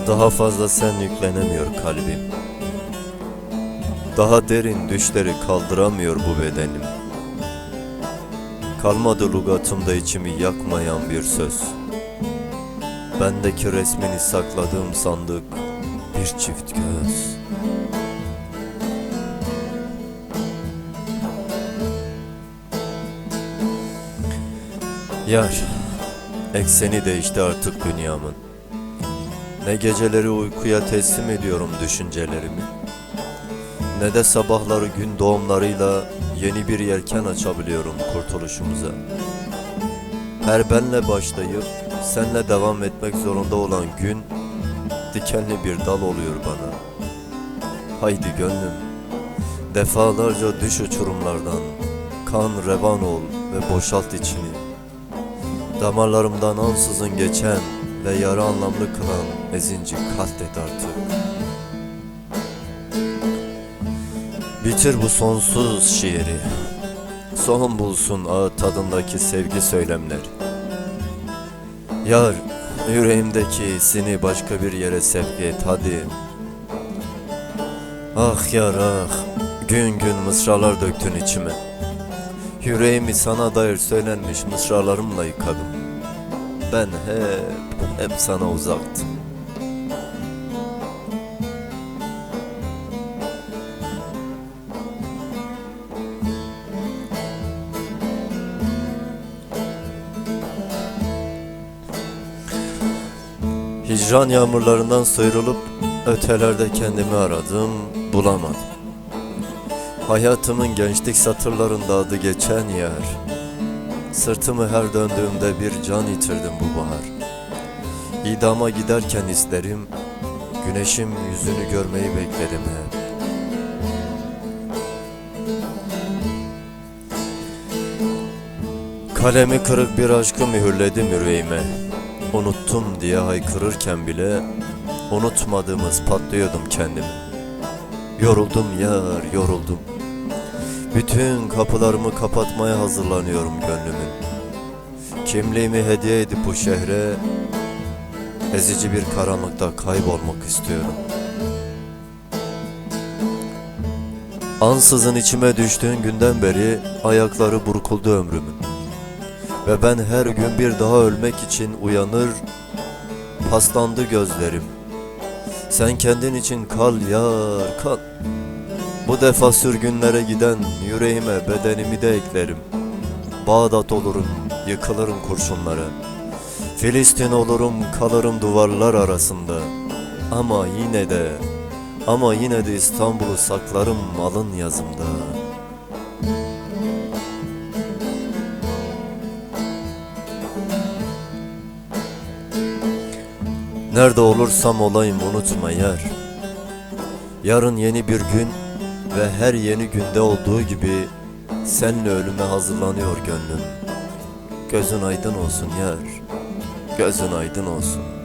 Daha fazla sen yüklenemiyor kalbim. Daha derin düşleri kaldıramıyor bu bedenim. Kalmadı lügatımda içimi yakmayan bir söz. Bendeki resmini sakladığım sandık bir çift göz. Yar, ekseni değişti artık dünyamın. Ne geceleri uykuya teslim ediyorum düşüncelerimi, ne de sabahları gün doğumlarıyla yeni bir yelken açabiliyorum kurtuluşumuza. Her benle başlayıp senle devam etmek zorunda olan gün dikenli bir dal oluyor bana. Haydi gönlüm, defalarca düş uçurumlardan, kan revan ol ve boşalt içini. Damarlarımdan ansızın geçen ve yara anlamlı kılan ezinci katlet artık. Bitir bu sonsuz şiiri, son bulsun ağıt tadındaki sevgi söylemleri. Yar, yüreğimdeki hissini başka bir yere sevk et hadi. Ah yar ah, gün gün mısralar döktün içime. Yüreğimi sana dair söylenmiş mısralarımla yıkadım. Ben hep sana uzaktım. Hicran yağmurlarından sıyrılıp ötelerde kendimi aradım, bulamadım. Hayatımın gençlik satırlarında adı geçen yer. Sırtımı her döndüğümde bir can yitirdim bu bahar. İdama giderken isterim, güneşim yüzünü görmeyi beklerim hep. Kalemi kırık bir aşkı mühürledim yüreğime. Unuttum diye haykırırken bile unutmadığımız patlıyordum kendimi. Yoruldum yar, yoruldum. Bütün kapılarımı kapatmaya hazırlanıyorum gönlümün. Kimliğimi hediye edip bu şehre ezici bir karanlıkta kaybolmak istiyorum. Ansızın içime düştüğün günden beri ayakları burkuldu ömrümün. Ve ben her gün bir daha ölmek için uyanır, paslandı gözlerim. Sen kendin için kal yar, kal. Bu defa sürgünlere giden yüreğime bedenimi de eklerim. Bağdat olurum, yıkılırım kurşunlara. Filistin olurum, kalırım duvarlar arasında. Ama yine de İstanbul'u saklarım alın yazımda. Nerede olursam olayım unutma yar. Yarın yeni bir gün ve her yeni günde olduğu gibi senle ölüme hazırlanıyor gönlüm. Gözün aydın olsun yar, gözün aydın olsun.